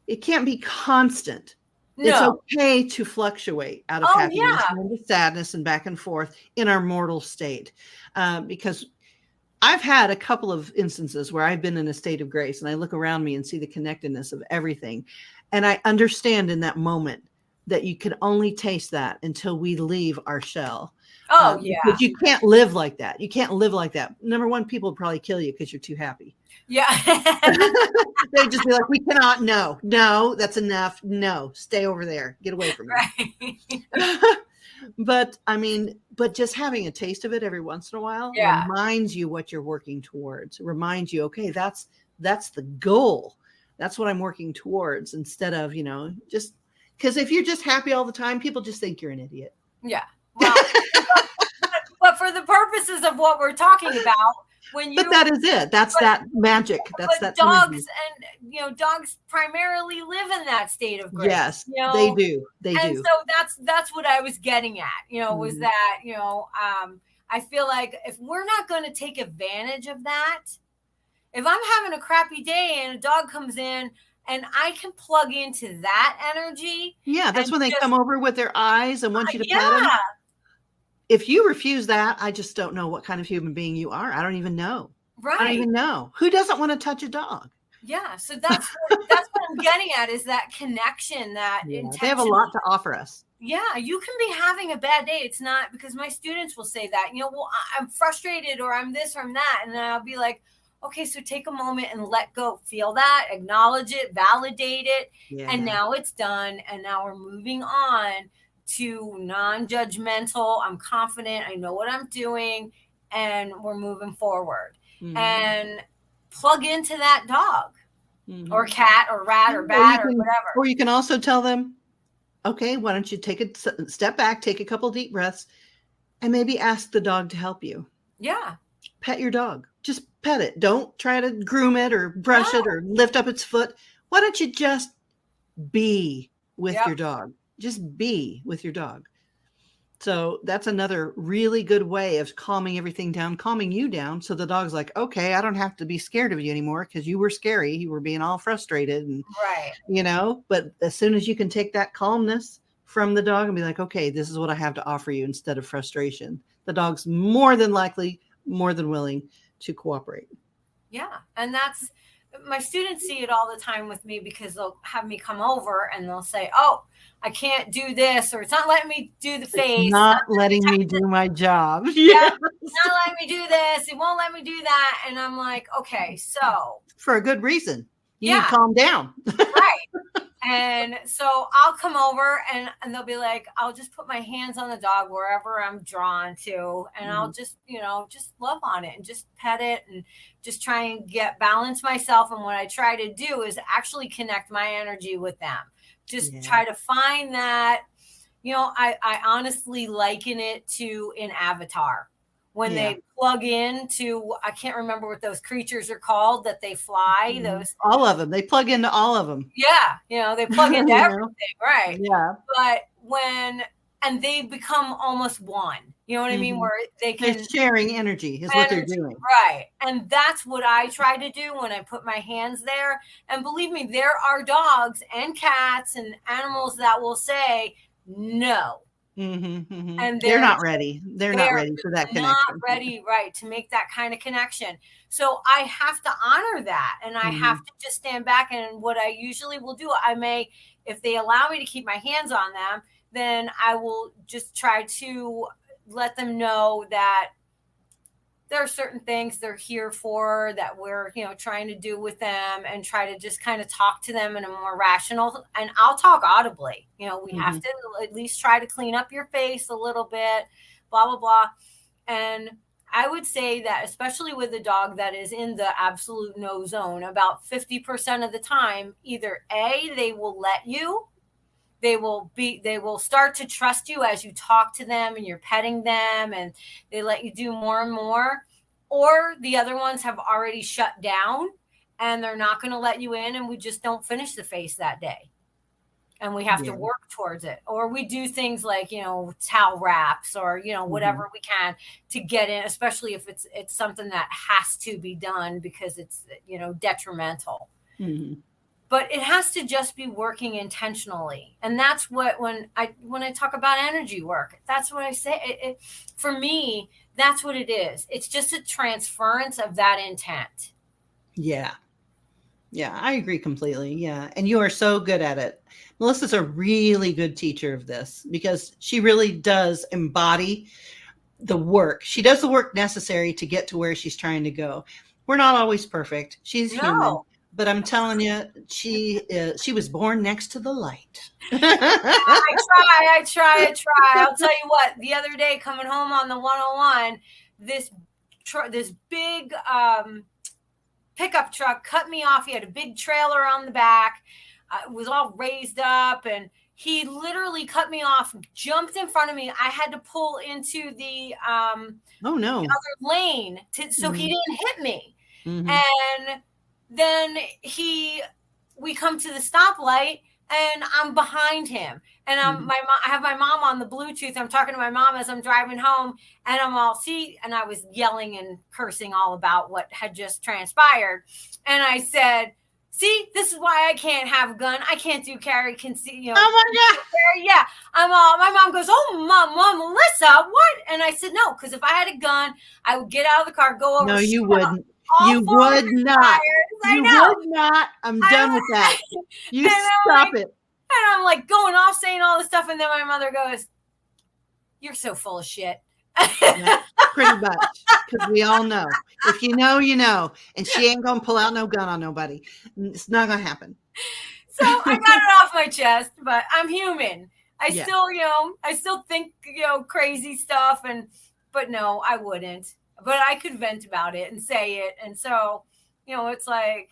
be constant. It's No. okay to fluctuate out of Oh, happiness yeah. and into sadness and back and forth in our mortal state. Because I've had a couple of instances where I've been in a state of grace and I look around me and see the connectedness of everything. And I understand in that moment that you can only taste that until we leave our shell. Oh, yeah. Because you can't live like that. You can't live like that. Number one, people would probably kill you because you're too happy. Yeah. They'd just be like, we cannot, no, that's enough. No, stay over there. Get away from me. Right. But I mean, but just having a taste of it every once in a while Yeah. reminds you what you're working towards. It reminds you, okay, that's the goal. That's what I'm working towards, instead of, just because if you're just happy all the time, people just think you're an idiot. Yeah. Well, but for the purposes of what we're talking about, but that is it. That's that magic. That's that dogs energy. and dogs primarily live in that state of grace. Yes, they do. They and do. so that's what I was getting at. Was Mhm. that I feel like if we're not going to take advantage of that, if I'm having a crappy day and a dog comes in and I can plug into that energy. Yeah, that's when they come over with their eyes and want you to pet them. Yeah. If you refuse that, I just don't know what kind of human being you are. I don't even know. Right. I don't even know. Who doesn't want to touch a dog? Yeah. So that's what I'm getting at, is that connection, that intention. They have a lot to offer us. Yeah, you can be having a bad day. It's not, because my students will say that, well, I'm frustrated, or I'm this or I'm that. And then I'll be like, okay, so take a moment and let go, feel that, acknowledge it, validate it. Yeah. And now it's done. And now we're moving on to non-judgmental. I'm confident. I know what I'm doing, and we're moving forward. Mm-hmm. And plug into that dog, mm-hmm. or cat or rat or bat or whatever. Or you can also tell them, okay, why don't you take a step back, take a couple deep breaths, and maybe ask the dog to help you. Yeah. Pet your dog. Just pet it. Don't try to groom it or brush it or lift up its foot. Why don't you just be with your dog? Just be with your dog. So that's another really good way of calming everything down, calming you down. So the dog's like, okay, I don't have to be scared of you anymore because you were scary. You were being all frustrated. And, but as soon as you can take that calmness from the dog and be like, okay, this is what I have to offer you instead of frustration, the dog's more than willing to cooperate. Yeah. And that's, my students see it all the time with me, because they'll have me come over and they'll say, oh, I can't do this, or it's not letting me do the face. It's not letting me do my job. Yeah. It's not letting me do this. It won't let me do that. And I'm like, okay, so. For a good reason. You need to calm down. Right. And so I'll come over and they'll be like, I'll just put my hands on the dog wherever I'm drawn to. And I'll just, just love on it and just pet it and just try and balance myself. And what I try to do is actually connect my energy with them. Just try to find that, I honestly liken it to an avatar. When they plug into, I can't remember what those creatures are called that they fly. Those, all of them. They plug into all of them. Yeah, they plug into everything, right? Yeah. But and they become almost one. You know what I mean? Where they're sharing energy is what they're doing. Right. And that's what I try to do when I put my hands there. And believe me, there are dogs and cats and animals that will say no. Mm-hmm, mm-hmm. And they're not ready. They're not ready for that connection. Not ready, right, to make that kind of connection. So I have to honor that, and I have to just stand back. And what I usually will do, if they allow me to keep my hands on them, then I will just try to let them know that there are certain things they're here for, that we're, trying to do with them, and try to just kind of talk to them in a more rational, and I'll talk audibly. We have to at least try to clean up your face a little bit, blah, blah, blah. And I would say that, especially with a dog that is in the absolute no zone, about 50% of the time, either A, they will let you, they will start to trust you as you talk to them and you're petting them and they let you do more and more, or the other ones have already shut down and they're not going to let you in, and we just don't finish the face that day and we have to Yeah. work towards it, or we do things like, towel wraps, or whatever we can to get in, especially if it's something that has to be done because it's detrimental. But it has to just be working intentionally. And that's what, when I talk about energy work, that's what I say. For me, that's what it is. It's just a transference of that intent. Yeah. Yeah, I agree completely. Yeah. And you are so good at it. Melissa's a really good teacher of this because she really does embody the work. She does the work necessary to get to where she's trying to go. We're not always perfect. She's human, but I'm telling you, she was born next to the light. I try. I'll tell you what, the other day coming home on the 101, this big pickup truck cut me off. He had a big trailer on the back. It was all raised up, and he literally cut me off, jumped in front of me. I had to pull into the the other lane so he didn't hit me. And then we come to the stoplight, and I'm behind him, and I have my mom on the Bluetooth. I'm talking to my mom as I'm driving home, and I'm all, and I was yelling and cursing all about what had just transpired. And I said, see, this is why I can't have a gun. I can't do carry, oh my God. Carry. Yeah. My mom goes, oh, Mom, Melissa, what? And I said, no, because if I had a gun, I would get out of the car, go over. No, you wouldn't. You would not. You would not. I'm done with that. You stop it. And I'm like going off saying all this stuff. And then my mother goes, you're so full of shit. Yeah, pretty much. Because we all know. If you know, you know. And she ain't going to pull out no gun on nobody. It's not going to happen. So I got it off my chest, but I'm human. I still think, crazy stuff. But no, I wouldn't. But I could vent about it and say it. And so, it's like,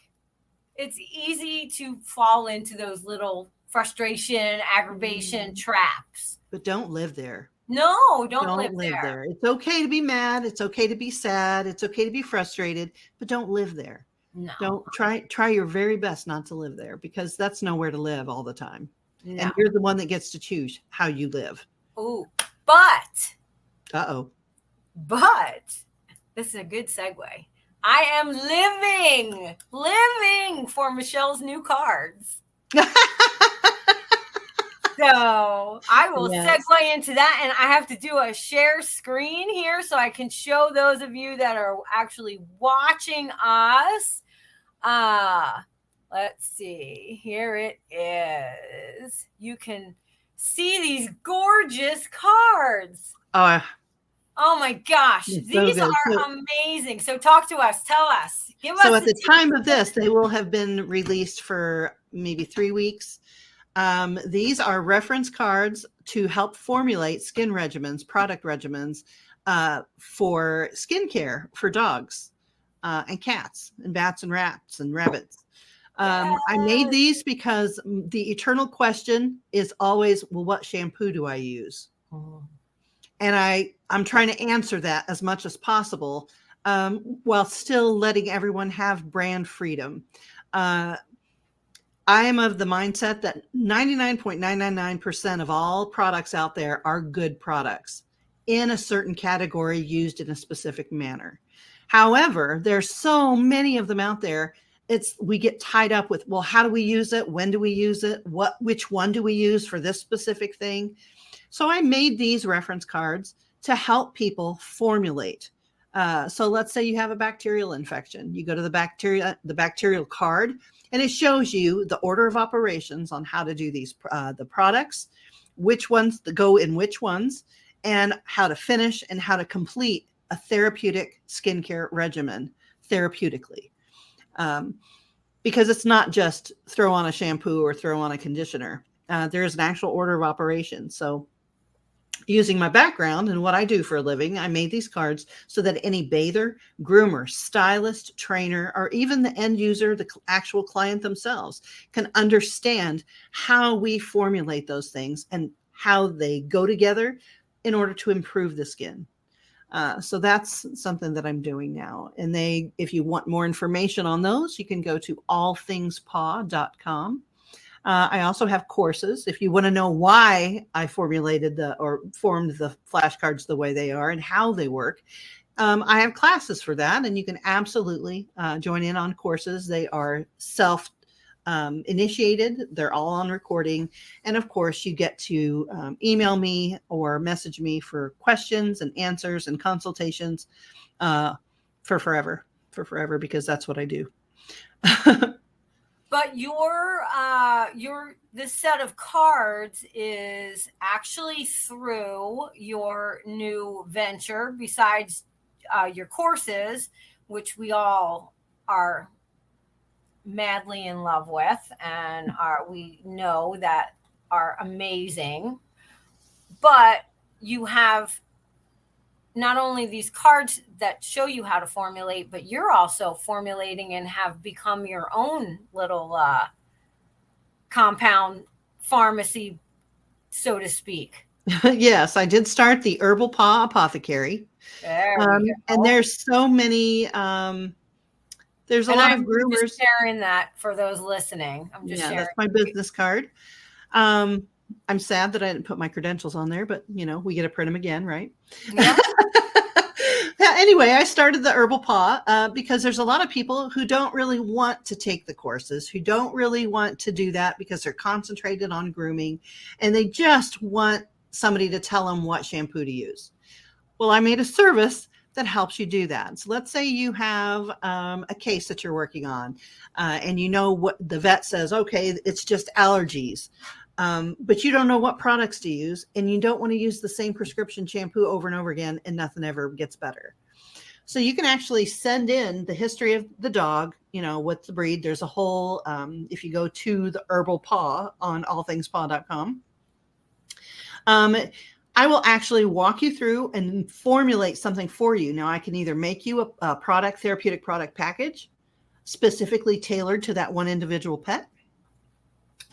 it's easy to fall into those little frustration, aggravation traps. But don't live there. No, don't live there. It's okay to be mad. It's okay to be sad. It's okay to be frustrated, but don't live there. No. Don't try your very best not to live there, because that's nowhere to live all the time. No. And you're the one that gets to choose how you live. Oh, but. But this is a good segue. I am living for Michelle's new cards. So I will segue into that, and I have to do a share screen here so I can show those of you that are actually watching us. Let's see. Here it is. You can see these gorgeous cards. Oh my gosh. These are amazing. So talk to us. Tell us. Give us. So at the time of this, they will have been released for maybe 3 weeks. These are reference cards to help formulate skin regimens, product regimens for skincare for dogs and cats and bats and rats and rabbits. I made these because the eternal question is always, well, what shampoo do I use? And I'm trying to answer that as much as possible while still letting everyone have brand freedom. I am of the mindset that 99.999% of all products out there are good products in a certain category used in a specific manner. However, there's so many of them out there. We get tied up with, well, how do we use it? When do we use it? Which one do we use for this specific thing? So I made these reference cards to help people formulate. So let's say you have a bacterial infection. You go to the bacterial card, and it shows you the order of operations on how to do these, the products, which ones to go in which ones, and how to finish and how to complete a therapeutic skincare regimen therapeutically. Because it's not just throw on a shampoo or throw on a conditioner. There's an actual order of operations. So Using my background and what I do for a living, I made these cards so that any bather, groomer, stylist, trainer, or even the end user, the actual client themselves, can understand how we formulate those things and how they go together in order to improve the skin. So that's something that I'm doing now. And if you want more information on those, you can go to allthingspaw.com. I also have courses. If you want to know why I formulated or formed the flashcards the way they are and how they work, I have classes for that, and you can absolutely join in on courses. They are self initiated. They're all on recording. And of course, you get to email me or message me for questions and answers and consultations for forever, because that's what I do. But this set of cards is actually through your new venture, besides your courses, which we all are madly in love with, and we know that are amazing. But you have not only these cards that show you how to formulate, but you're also formulating and have become your own little compound pharmacy, so to speak. Yes, I did start the Herbal Paw Apothecary. There we go. And there's so many, there's a lot of groomers. Just sharing that for those listening. I'm just sharing. That's my business card. I'm sad that I didn't put my credentials on there, but we get to print them again, right? Yeah. Anyway, I started the Herbal Paw because there's a lot of people who don't really want to take the courses, who don't really want to do that because they're concentrated on grooming and they just want somebody to tell them what shampoo to use. Well, I made a service that helps you do that. So let's say you have a case that you're working on and what the vet says, okay, it's just allergies. But you don't know what products to use, and you don't want to use the same prescription shampoo over and over again, and nothing ever gets better. So you can actually send in the history of the dog, what's the breed. There's a whole, if you go to the Herbal Paw on allthingspaw.com, I will actually walk you through and formulate something for you. Now, I can either make you a therapeutic product package specifically tailored to that one individual pet,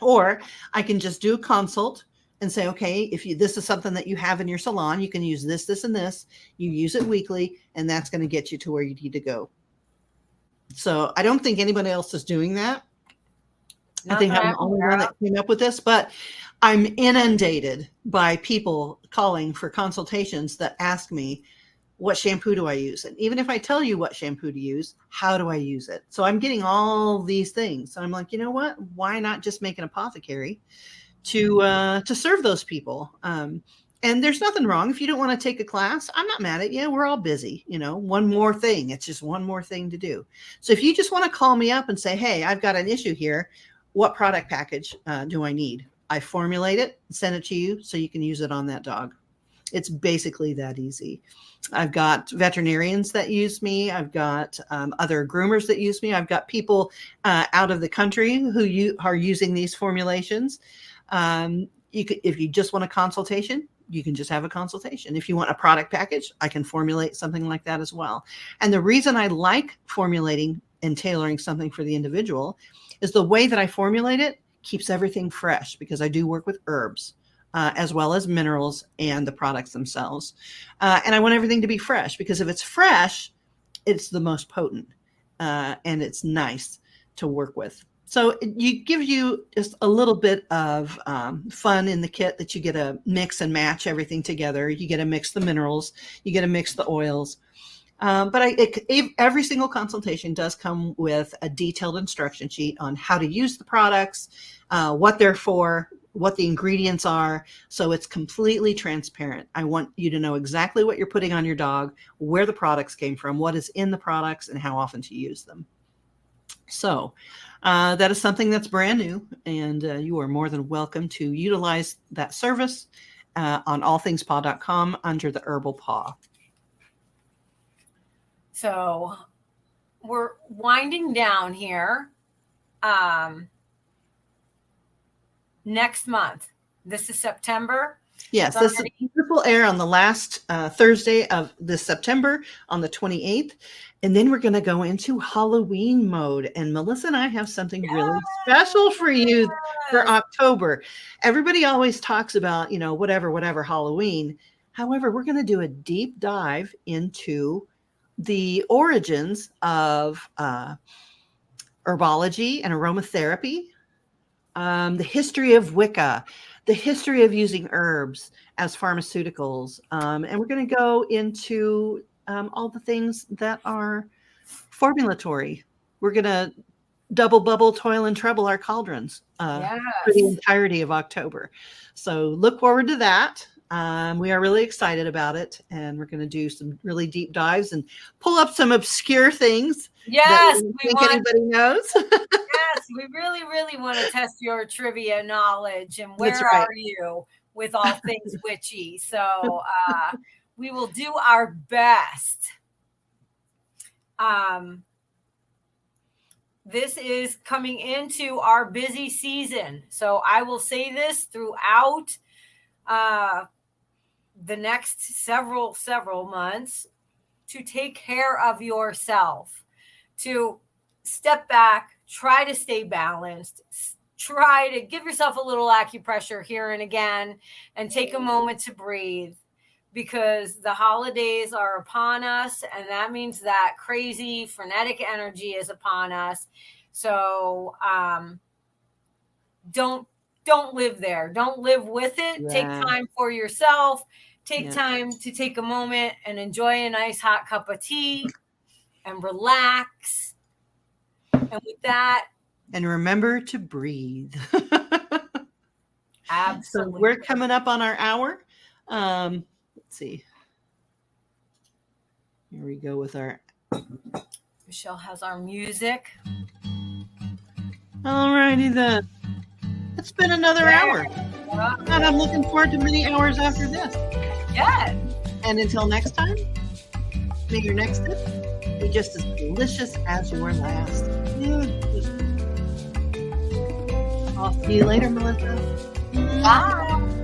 or I can just do a consult and say, okay, if this is something that you have in your salon, you can use this, this, and this. You use it weekly, and that's going to get you to where you need to go. So I don't think anybody else is doing that. I think I'm the only one that came up with this, but I'm inundated by people calling for consultations that ask me, what shampoo do I use? And even if I tell you what shampoo to use, how do I use it? So I'm getting all these things. So I'm like, you know what? Why not just make an apothecary to serve those people? And there's nothing wrong. If you don't want to take a class, I'm not mad at you. We're all busy, one more thing. It's just one more thing to do. So if you just want to call me up and say, hey, I've got an issue here. What product package do I need? I formulate it, send it to you so you can use it on that dog. It's basically that easy. I've got veterinarians that use me. I've got other groomers that use me. I've got people out of the country who are using these formulations. If you just want a consultation, you can just have a consultation. If you want a product package, I can formulate something like that as well. And the reason I like formulating and tailoring something for the individual is the way that I formulate it keeps everything fresh, because I do work with herbs. As well as minerals and the products themselves. And I want everything to be fresh, because if it's fresh, it's the most potent and it's nice to work with. So it gives you just a little bit of fun in the kit, that you get to mix and match everything together. You get to mix the minerals, you get to mix the oils. But every single consultation does come with a detailed instruction sheet on how to use the products, what they're for, what the ingredients are. So it's completely transparent. I want you to know exactly what you're putting on your dog, where the products came from, what is in the products, and how often to use them. So that is something that's brand new, and you are more than welcome to utilize that service on allthingspaw.com under the Herbal Paw. So we're winding down here. Next month, this is September. Yes, It's this already will air on the last Thursday of this September on the 28th. And then we're going to go into Halloween mode. And Melissa and I have something really special for you for yes. October. Everybody always talks about, whatever Halloween. However, we're going to do a deep dive into the origins of herbology and aromatherapy, the history of Wicca, the history of using herbs as pharmaceuticals. And we're going to go into all the things that are formulatory. We're going to double bubble, toil, and treble our cauldrons for the entirety of October. So look forward to that. We are really excited about it, and we're going to do some really deep dives and pull up some obscure things that we don't think anybody knows. Yes, we really, really want to test your trivia knowledge and where are you with all things witchy. So we will do our best. This is coming into our busy season. So I will say this throughout the next several months, to take care of yourself, to step back, try to stay balanced, try to give yourself a little acupressure here and again, and take a moment to breathe, because the holidays are upon us, and that means that crazy frenetic energy is upon us. So don't live there. Don't live with it. Yeah. Take time for yourself. Take time to take a moment and enjoy a nice hot cup of tea and relax. And with that, and remember to breathe. Absolutely. So we're coming up on our hour. Let's see. Here we go with our. Michelle has our music. All righty then. It's been another hour. And I'm looking forward to many hours after this. Yes. And until next time, may your next sip be just as delicious as your last. I'll see you later, Melissa. Bye.